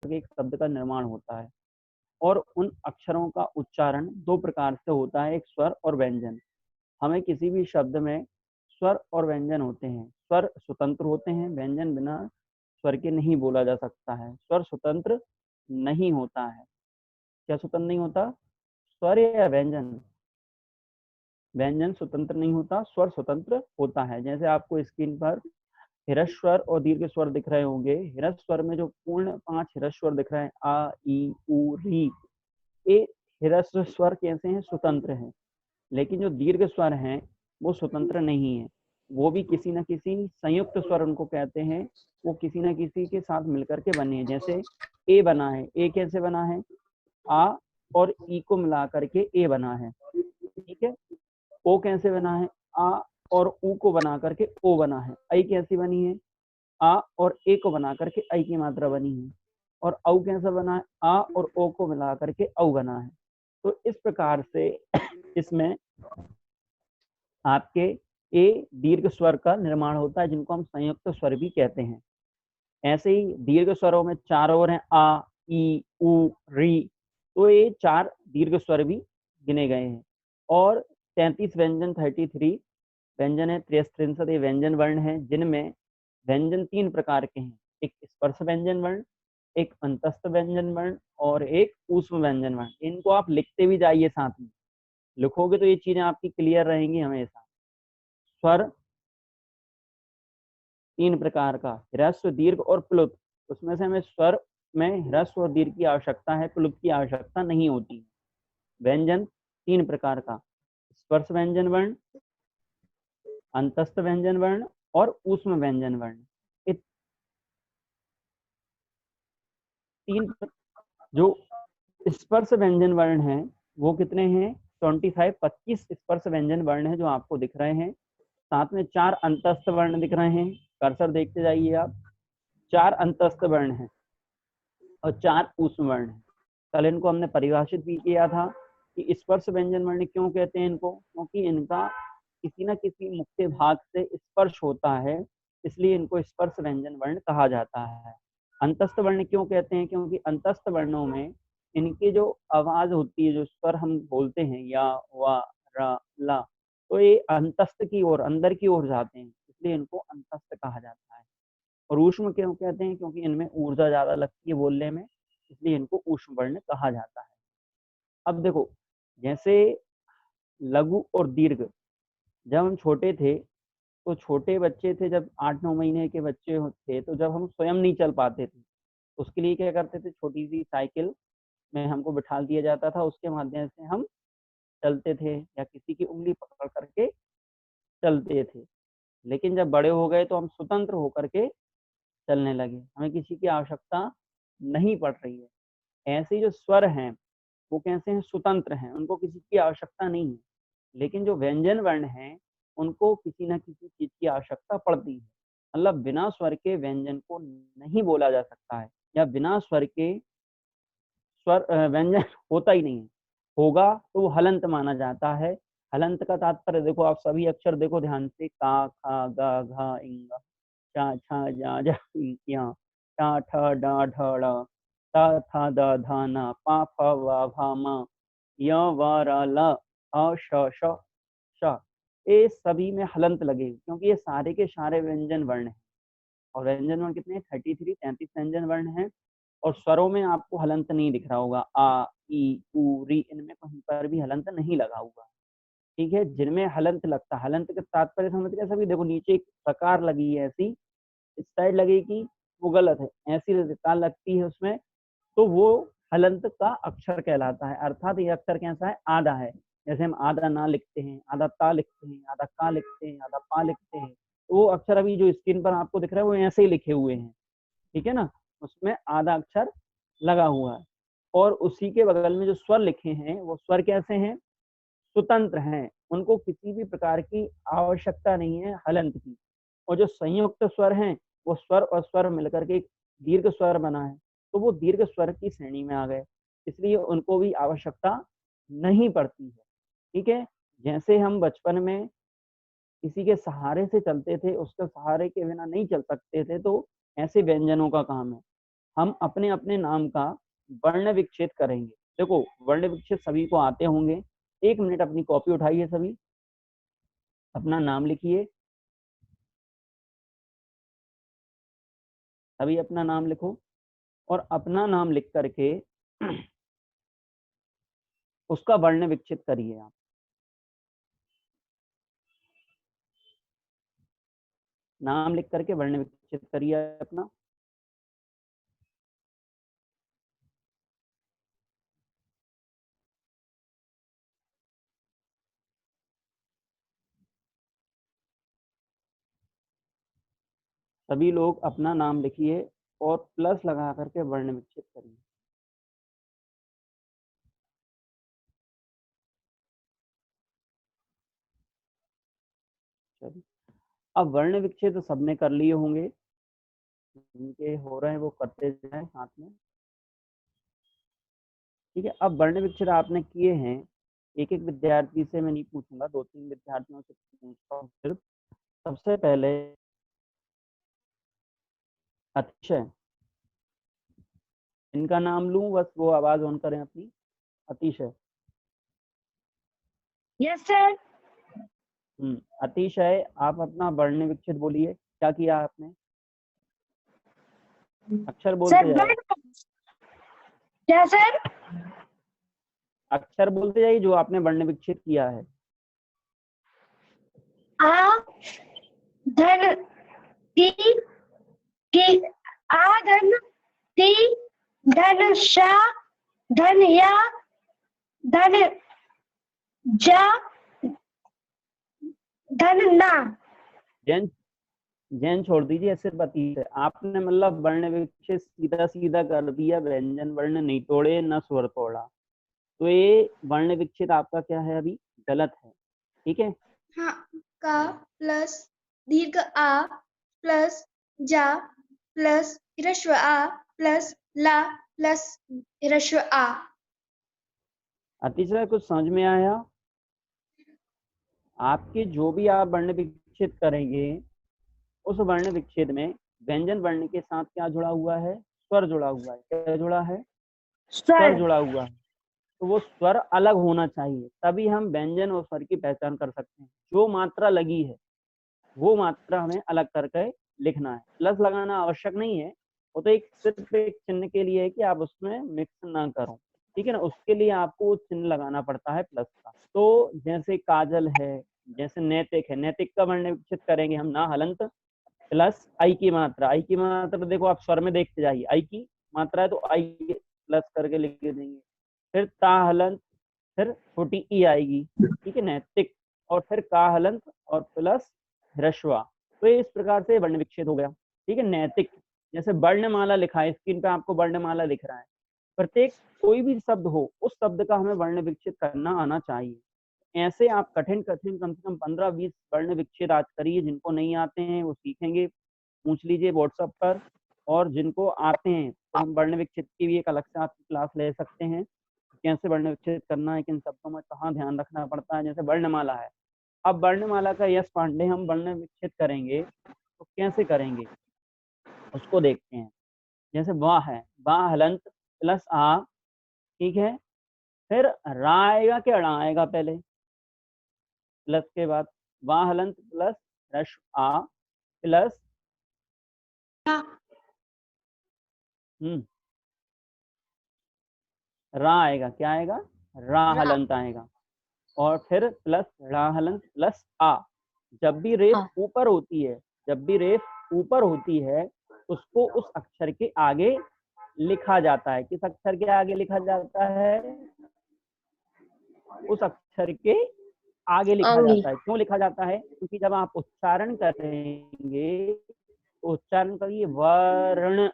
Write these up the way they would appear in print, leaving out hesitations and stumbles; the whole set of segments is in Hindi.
के एक शब्द का निर्माण होता है और उन अक्षरों का उच्चारण दो प्रकार से होता है, एक स्वर और व्यंजन। हमें किसी भी शब्द में स्वर और व्यंजन होते हैं। स्वर स्वतंत्र होते हैं, व्यंजन बिना स्वर के नहीं बोला जा सकता है। स्वर स्वतंत्र नहीं होता है। क्या स्वतंत्र नहीं होता? स्वर या व्यंजन? व्यंजन स्वतंत्र नहीं होता, स्वर स्वतंत्र होता है। जैसे आपको स्क्रीन पर ह्रस्व स्वर और दीर्घ स्वर दिख रहे होंगे। ह्रस्व स्वर में जो पूर्ण 5 ह्रस्व स्वर दिख रहे हैं, आ, ई, उ, री, ये ह्रस्व स्वर कैसे हैं? स्वतंत्र हैं। लेकिन जो दीर्घ स्वर हैं वो स्वतंत्र नहीं है, वो भी किसी न किसी संयुक्त स्वर उनको कहते हैं, वो किसी न किसी के साथ मिलकर के बने हैं। जैसे ए बना है, ए कैसे बना है? आ और ई को मिला करके ए बना है, ठीक है। ओ कैसे बना है? आ और ऊ को बना करके ओ बना है। आई कैसी बनी है? आ और ए को बना करके आई की मात्रा बनी है। और औ कैसा बना है? आ और ओ को मिला करके औ बना है। तो इस प्रकार से इसमें आपके ए दीर्घ स्वर का निर्माण होता है, जिनको हम संयुक्त स्वर भी कहते हैं। ऐसे ही दीर्घ स्वरों में 4 और हैं, आ, ई, उ, री। तो ये 4 दीर्घ स्वर भी गिने गए हैं। और 33 व्यंजन 33 व्यंजन है, 63 ये व्यंजन वर्ण है, जिनमें व्यंजन 3 प्रकार के हैं। एक स्पर्श व्यंजन वर्ण, एक अंतस्थ व्यंजन वर्ण और एक ऊष्म व्यंजन वर्ण। इनको आप लिखते भी जाइए, साथ में लिखोगे तो ये चीजें आपकी क्लियर रहेंगी हमेशा। स्वर 3 प्रकार का, ह्रस्व, दीर्घ और प्लुत। उसमें से हमें स्वर में ह्रस्व और दीर्घ की आवश्यकता है, प्लुत की आवश्यकता नहीं होती। व्यंजन 3 प्रकार का, स्पर्श व्यंजन वर्ण, अंतस्थ व्यंजन वर्ण और ऊष्म व्यंजन वर्ण। ये 3 जो स्पर्श व्यंजन वर्ण हैं वो कितने हैं? 25 स्पर्श व्यंजन वर्ण है जो आपको दिख रहे हैं। साथ में 4 अंतस्थ वर्ण दिख रहे हैं, कर्सर देखते जाइए आप। 4 अंतस्थ वर्ण हैं और 4 ऊष्म वर्ण हैं। कल इनको हमने परिभाषित भी किया था कि स्पर्श व्यंजन वर्ण क्यों कहते हैं इनको, क्योंकि इनका किसी न किसी मुख्य भाग से स्पर्श होता है, इसलिए इनको स्पर्श व्यंजन वर्ण कहा जाता है। अंतस्थ वर्ण क्यों कहते हैं? क्योंकि अंतस्थ वर्णों में इनकी जो आवाज होती है, जो स्वर हम बोलते हैं, या, वा, रा, ला, तो ये अंतस्थ की ओर, अंदर की ओर जाते हैं, इसलिए इनको अंतस्थ कहा जाता है। और ऊष्म क्यों कहते हैं? क्योंकि इनमें ऊर्जा ज्यादा लगती है बोलने में, इसलिए इनको ऊष्म वर्ण कहा जाता है। अब देखो, जैसे लघु और दीर्घ, जब हम छोटे थे, तो छोटे बच्चे थे, जब 8-9 महीने के बच्चे थे, तो जब हम स्वयं नहीं चल पाते थे, उसके लिए क्या करते थे? छोटी सी साइकिल में हमको बिठा दिया जाता था, उसके माध्यम से हम चलते थे, या किसी की उंगली पकड़ करके चलते थे। लेकिन जब बड़े हो गए तो हम स्वतंत्र होकर के चलने लगे, हमें किसी की आवश्यकता नहीं पड़ रही है। ऐसे जो स्वर हैं वो कैसे हैं? स्वतंत्र हैं, उनको किसी की आवश्यकता नहीं है। लेकिन जो व्यंजन वर्ण हैं उनको किसी न किसी चीज की आवश्यकता पड़ती है। मतलब बिना स्वर के व्यंजन को नहीं बोला जा सकता है, या बिना स्वर के स्वर व्यंजन होता ही नहीं है। होगा तो वो हलंत माना जाता है। हलंत का तात्पर्य देखो, आप सभी अक्षर देखो ध्यान से, का, खा, गा, घा, इंगा, चा, छा, जा, जा, या, टा, ठा, डा, ढ, ड़, ता, था, दा, धा, ना, पा, फा, वा, भा, मा, य, वा, रा, ला, आ, श, श, श। ये सभी में हलंत लगे, क्योंकि ये सारे के सारे व्यंजन वर्ण हैं। और व्यंजन वर्ण कितने हैं? 33 व्यंजन वर्ण हैं। और स्वरों में आपको हलंत नहीं दिख रहा होगा, आ, ई, उ, री, इनमें कहीं पर भी हलंत नहीं लगा हुआ। ठीक है, जिनमें हलंत लगता, हलंत के तात्पर्य समझ गए सभी? देखो नीचे एक प्रकार लगी है ऐसी, इस साइड लगेगी, वो गलत है, ऐसी ताल लगती है उसमें, तो वो हलंत का अक्षर कहलाता है। अर्थात ये अक्षर कैसा है? आधा है। जैसे हम आधा ना लिखते हैं, आधा ता लिखते हैं, आधा का लिखते हैं, आधा पा लिखते हैं, तो वो अक्षर अभी जो स्क्रीन पर आपको दिख रहा है वो ऐसे ही लिखे हुए हैं, ठीक है ना। उसमें आधा अक्षर लगा हुआ है। और उसी के बगल में जो स्वर लिखे हैं वो स्वर कैसे हैं? स्वतंत्र हैं, उनको किसी भी प्रकार की आवश्यकता नहीं है हलंत की। और जो संयुक्त स्वर हैं, वो स्वर और स्वर मिलकर के एक दीर्घ स्वर बना है, तो वो दीर्घ स्वर की श्रेणी में आ गए, इसलिए उनको भी आवश्यकता नहीं पड़ती है। ठीक है, जैसे हम बचपन में किसी के सहारे से चलते थे, उसके सहारे के बिना नहीं चल सकते थे, तो ऐसे व्यंजनों का काम है। हम अपने अपने नाम का वर्ण विच्छेद करेंगे। देखो वर्ण विच्छेद सभी को आते होंगे। 1 मिनट अपनी कॉपी उठाइए, सभी अपना नाम लिखिए, सभी अपना नाम लिखो और अपना नाम लिख करके उसका वर्ण विच्छेद करिए। आप नाम लिख करके वर्ण विच्छेद करिए अपना। सभी लोग अपना नाम लिखिए और प्लस लगा करके वर्ण विच्छेद करिए। चलिए, अब वर्ण विच्छेद तो सबने कर लिए होंगे, जिनके हो रहे हैं वो करते जाएं साथ में। ठीक है, अब वर्ण विच्छेद आपने किए हैं, एक एक विद्यार्थी से मैं नहीं पूछूंगा, 2-3 विद्यार्थियों से पूछता हूँ सिर्फ। सबसे पहले अतिशय, इनका नाम लूं, बस वो आवाज ऑन करें अपनी। अतिशय। Yes sir. अतिशय, आप अपना वर्ण विच्छेद बोलिए, क्या किया आपने? अक्षर बोलते जाए, क्या सर? अक्षर बोलते जाइए जो आपने वर्ण विच्छेद किया है। आ धन ती की, आ धन ती, धन शा, धन या, धन जा, धन ना। जैन, जैन छोड़ दीजिए, सिर्फ अतिशय। आपने मतलब वर्ण विच्छेद सीधा सीधा कर दिया, व्यंजन वर्ण नहीं तोड़े, न स्वर तोड़ा, तो ये वर्ण विच्छेद आपका क्या है, अभी गलत है। ठीक है, हाँ, का प्लस दीर्घ आ प्लस जा प्लस ह्रस्व आ प्लस ला प्लस ह्रस्व आ। अतिशय कुछ समझ में आया? आपके जो भी आप वर्ण विच्छेद करेंगे, उस वर्ण विच्छेद में व्यंजन वर्ण के साथ क्या जुड़ा हुआ है? स्वर जुड़ा हुआ है। क्या जुड़ा है? स्वर जुड़ा हुआ है। तो वो स्वर अलग होना चाहिए, तभी हम व्यंजन और स्वर की पहचान कर सकते हैं। जो मात्रा लगी है वो मात्रा हमें अलग करके लिखना है। प्लस लगाना आवश्यक नहीं है, वो तो एक सिर्फ एक चिन्ह के लिए है कि आप उसमें मिक्स ना करो। ठीक है ना, उसके लिए आपको चिन्ह लगाना पड़ता है प्लस का। तो जैसे काजल है, जैसे नैतिक है, नैतिक का वर्ण विच्छेद करेंगे हम, ना हलंत प्लस आई की मात्रा। आई की मात्रा देखो आप स्वर में देखते जाइए, आई की मात्रा है तो आई प्लस करके लिख देंगे। फिर ता हलंत, फिर छोटी ई आएगी। ठीक है, नैतिक, और फिर का हलंत और प्लस ह्रस्वा। तो इस प्रकार से वर्ण विच्छेद हो गया। ठीक है, नैतिक, जैसे वर्णमाला लिखा है स्क्रीन पे, आपको वर्णमाला लिख रहा है। प्रत्येक कोई भी शब्द हो, उस शब्द का हमें वर्ण विच्छेद करना आना चाहिए। ऐसे आप कठिन कठिन कम से कम 15-20 वर्ण विच्छेद आज करिए। जिनको नहीं आते हैं वो सीखेंगे, पूछ लीजिए व्हाट्सएप पर। और जिनको आते हैं तो हम वर्ण विच्छेद की भी एक अलग से आपकी क्लास ले सकते हैं, कैसे वर्ण विच्छेद करना है, किन शब्दों में कहाँ ध्यान रखना पड़ता है। जैसे वर्णमाला है, अब वर्णमाला का यश पांडे हम वर्ण विच्छेद करेंगे तो कैसे करेंगे उसको देखते हैं। जैसे वाह है, वाह हलंत प्लस आ। ठीक है, फिर रा आएगा कि अड़ा आएगा पहले? प्लस के बाद वाह हलंत प्लस रश आ प्लस रा आएगा। क्या आएगा? रा हलंत आएगा। और फिर प्लस रा हलंत प्लस आ। जब भी रेफ ऊपर होती है, जब भी रेफ ऊपर होती है, उसको उस अक्षर के आगे लिखा जाता है। किस अक्षर के आगे लिखा जाता है? उस अक्षर के आगे लिखा जाता है। क्यों लिखा जाता है? क्योंकि जब आप उच्चारण करेंगे तो उच्चारण करिए वर्ण,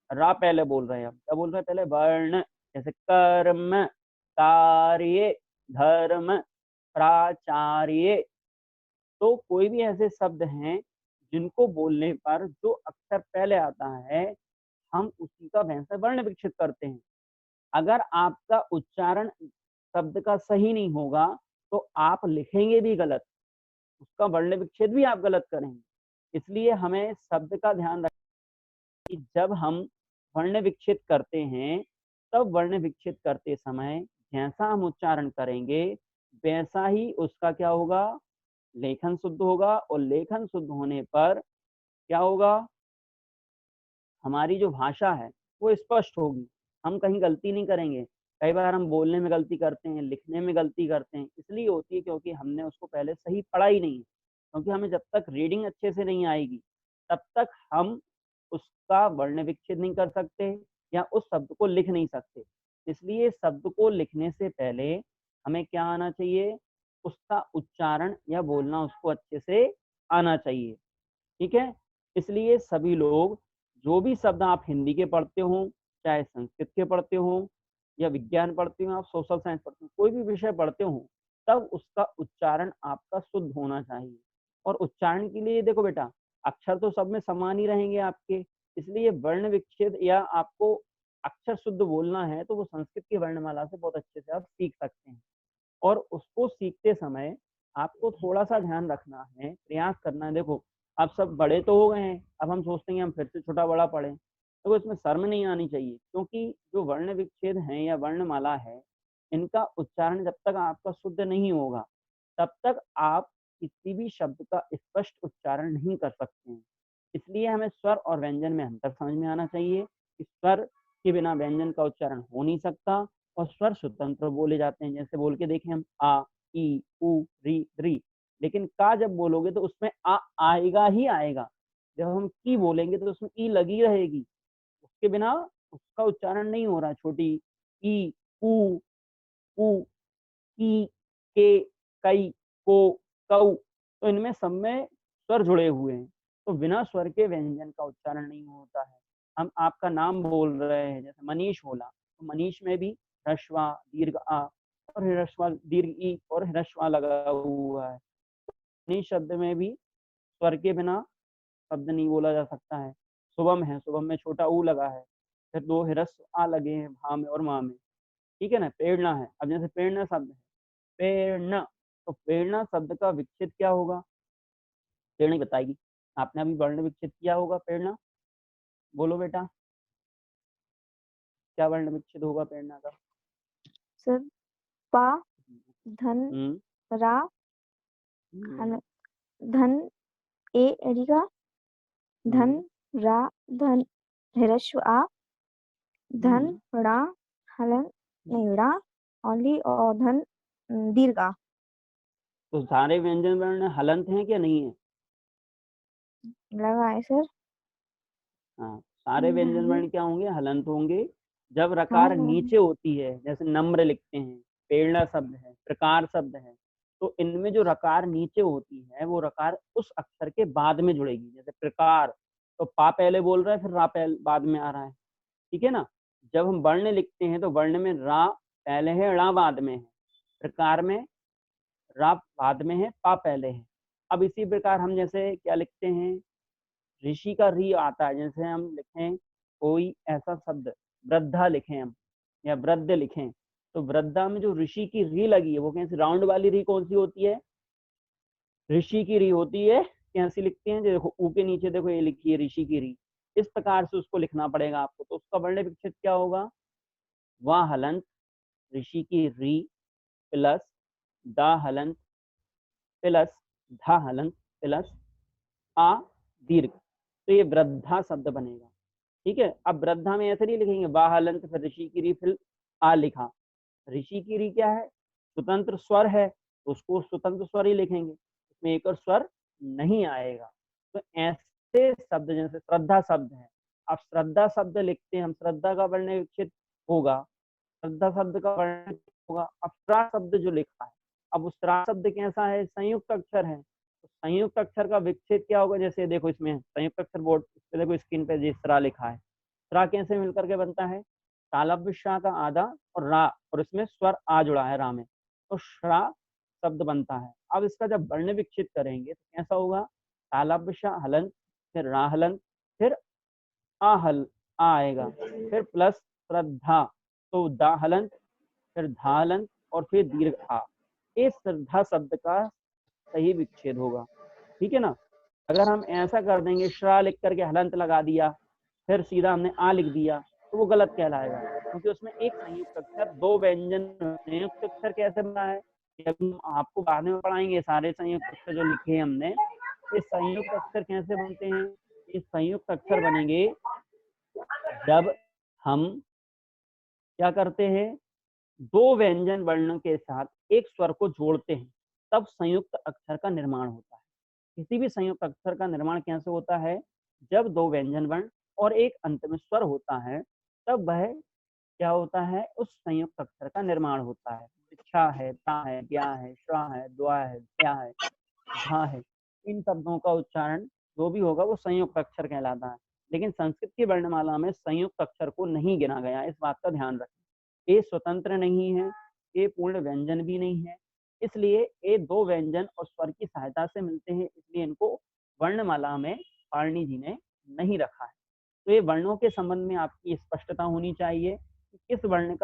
रा पहले बोल रहे हैं हम, क्या बोल रहे हैं पहले? वर्ण। जैसे कर्म, कार्य, धर्म, प्राचार्य। तो कोई भी ऐसे शब्द हैं जिनको बोलने पर जो अक्षर पहले आता है, हम उसी का वैसे वर्ण विकसित करते हैं। अगर आपका उच्चारण शब्द का सही नहीं होगा तो आप लिखेंगे भी गलत, उसका वर्ण विच्छेद भी आप गलत करेंगे। इसलिए हमें शब्द का ध्यान रखना कि जब हम वर्ण विच्छेद करते हैं, तब वर्ण विच्छेद करते समय जैसा हम उच्चारण करेंगे वैसा ही उसका क्या होगा, लेखन शुद्ध होगा। और लेखन शुद्ध होने पर क्या होगा, हमारी जो भाषा है वो स्पष्ट होगी, हम कहीं गलती नहीं करेंगे। कई बार हम बोलने में गलती करते हैं, लिखने में गलती करते हैं, इसलिए होती है क्योंकि हमने उसको पहले सही पढ़ा ही नहीं है। क्योंकि हमें जब तक रीडिंग अच्छे से नहीं आएगी तब तक हम उसका वर्ण विच्छेद नहीं कर सकते या उस शब्द को लिख नहीं सकते। इसलिए शब्द को लिखने से पहले हमें क्या आना चाहिए, उसका उच्चारण या बोलना उसको अच्छे से आना चाहिए। ठीक है, इसलिए सभी लोग जो भी शब्द आप हिंदी के पढ़ते हो, चाहे संस्कृत के पढ़ते हो या विज्ञान पढ़ते हो, आप सोशल साइंस पढ़ते हो, कोई भी विषय पढ़ते हो, तब उसका उच्चारण आपका शुद्ध होना चाहिए। और उच्चारण के लिए देखो बेटा, अक्षर तो सब में समान ही रहेंगे आपके, इसलिए वर्ण विच्छेद या आपको अक्षर शुद्ध बोलना है तो वो संस्कृत की वर्णमाला से बहुत अच्छे से आप सीख सकते हैं। और उसको सीखते समय आपको थोड़ा सा ध्यान रखना है, प्रयास करना है। देखो अब सब बड़े तो हो गए हैं, अब हम सोचते हैं हम फिर से छोटा बड़ा पढ़ें, तो इसमें शर्म नहीं आनी चाहिए। क्योंकि जो वर्ण विच्छेद है या वर्णमाला है, इनका उच्चारण जब तक आपका शुद्ध नहीं होगा तब तक आप किसी भी शब्द का स्पष्ट उच्चारण नहीं कर सकते हैं। इसलिए हमें स्वर और व्यंजन में अंतर समझ में आना चाहिए। स्वर के बिना व्यंजन का उच्चारण हो नहीं सकता और स्वर स्वतंत्र बोले जाते हैं। जैसे बोल के देखें हम, आ, ई, उ, री, री। लेकिन का जब बोलोगे तो उसमें आ आएगा ही आएगा। जब हम की बोलेंगे तो उसमें ई लगी रहेगी, उसके बिना उसका उच्चारण नहीं हो रहा। छोटी ई, उ, उ, की, के, कई, को, कऊ, तो इनमें सब में स्वर जुड़े हुए हैं, तो बिना स्वर के व्यंजन का उच्चारण नहीं होता है। हम आपका नाम बोल रहे हैं, जैसे मनीष बोला, तो मनीष में भी ह्रस्व दीर्घ आ और ह्रस्व दीर्घ ई और ह्रस्व लगा हुआ है। मनीष शब्द में भी स्वर के बिना शब्द नहीं बोला जा सकता है। शुभम है, शुभम में छोटा ऊ लगा है, फिर दो ह्रस्व आ लगे हैं भा में और माँ में। ठीक है ना। प्रेरणा है, अब जैसे प्रेरणा शब्द है, प्रेरणा, तो प्रेरणा शब्द का विच्छेद क्या होगा, प्रेरणा बताएगी। आपने अभी वर्ण विच्छेद किया होगा प्रेरणा, बोलो बेटा क्या वर्ण विच्छेद होगा प्रेरणा का। सर पा धन रा धन ए एरिका धन रा धन ह्रस्व आ धन रा हलन नहीं रा ओनली और धन दीर्घ आ। तो सारे व्यंजन वर्ण हलंत हैं क्या नहीं है? लगा है सर। हाँ, सारे व्यंजन वर्ण क्या होंगे, हलंत होंगे। जब हाँ रकार नीचे होती है, जैसे नम्र लिखते हैं, प्रेरणा शब्द है, प्रकार शब्द है, तो इनमें जो रकार नीचे होती है वो रकार उस अक्षर के बाद में जुड़ेगी। जैसे प्रकार, तो पा पहले बोल रहा है फिर रा पहले बाद में आ रहा है। ठीक है ना। जब हम वर्ण लिखते हैं तो वर्ण में रा पहले है, रा बाद में है। प्रकार में रा बाद में है, पा पहले है। अब इसी प्रकार हम जैसे क्या लिखते हैं, ऋषि का री आता है। जैसे हम लिखें कोई ऐसा शब्द, वृद्धा लिखें हम या वृद्ध लिखें, तो वृद्धा में जो ऋषि की री लगी है वो कैसी, राउंड वाली री कौन सी होती है, ऋषि की री होती है। कैसी लिखते हैं, देखो ऊ के नीचे देखो ये लिखी है ऋषि की री, इस प्रकार से उसको लिखना पड़ेगा आपको। तो उसका वर्ण विच्छेद क्या होगा, वह हलंत ऋषि की री प्लस दा हलंत प्लस धा हलंत प्लस आ दीर्घ, तो ये वृद्धा शब्द बनेगा। ठीक है। अब वृद्धा में ऐसे नहीं लिखेंगे वाह हलंत फिर ऋषि की री फिर आ लिखा। ऋषि की री क्या है, स्वतंत्र स्वर है, तो उसको स्वतंत्र स्वर ही लिखेंगे, उसमें एक और स्वर नहीं आएगा। तो ऐसे शब्द जैसे श्रद्धा शब्द है, अब श्रद्धा शब्द लिखते हैं हम, श्रद्धा का वर्ण विच्छेद होगा, श्रद्धा शब्द का वर्ण होगा। अब श्रा शब्द जो लिखा है, अब उस श्रा शब्द कैसा है, संयुक्त अक्षर है, तो संयुक्त अक्षर का विच्छेद क्या होगा। जैसे देखो इसमें संयुक्त अक्षर बोर्ड पे देखो स्क्रीन पे जिस श्रा लिखा है, श्रा कैसे मिलकर के बनता है, तालव्य शा का आधा और रा, और इसमें स्वर आ जुड़ा है रा में, तो श्रा शब्द बनता है। अब इसका जब वर्ण विच्छेद करेंगे तो कैसा होगा, तालव्य शा हलंत फिर रा हलंत फिर आ हल आ आएगा, फिर प्लस श्रद्धा, तो दा हलंत फिर धा हलंत और फिर दीर्घ आ, इस श्रद्धा शब्द का सही विच्छेद होगा। ठीक है ना। अगर हम ऐसा कर देंगे श्रा लिख करके हलंत लगा दिया फिर सीधा हमने आ लिख दिया तो वो गलत कहलाएगा, क्योंकि उसमें एक संयुक्त अक्षर, दो व्यंजन। संयुक्त अक्षर कैसे बना है ये अभी हम आपको बाद में पढ़ाएंगे। सारे संयुक्त अक्षर जो लिखे हैं हमने, ये संयुक्त अक्षर कैसे बनते हैं? ये संयुक्त अक्षर बनेंगे जब हम क्या करते हैं, दो व्यंजन वर्ण के साथ एक स्वर को जोड़ते हैं, तब संयुक्त अक्षर का निर्माण होता है। किसी भी संयुक्त अक्षर का निर्माण कैसे होता है? जब दो व्यंजन वर्ण और एक अंत में स्वर होता है, तब वह क्या होता है, उस संयुक्त अक्षर का निर्माण होता है। इच्छा है, ता है, ज्ञा है, श्वा है, द्वा है, त्या है, झा है, इन शब्दों का उच्चारण जो भी होगा वो संयुक्त अक्षर कहलाता है। लेकिन संस्कृत की वर्णमाला में संयुक्त अक्षर को नहीं गिना गया, इस बात का ध्यान रखें। ये स्वतंत्र नहीं है, ये पूर्ण व्यंजन भी नहीं है, इसलिए ये दो व्यंजन और स्वर की सहायता से मिलते हैं, इसलिए इनको वर्णमाला में पाणिनि जी ने नहीं रखा है। तो ये वर्णों के संबंध में आपकी स्पष्टता होनी चाहिए कि किस वर्ण का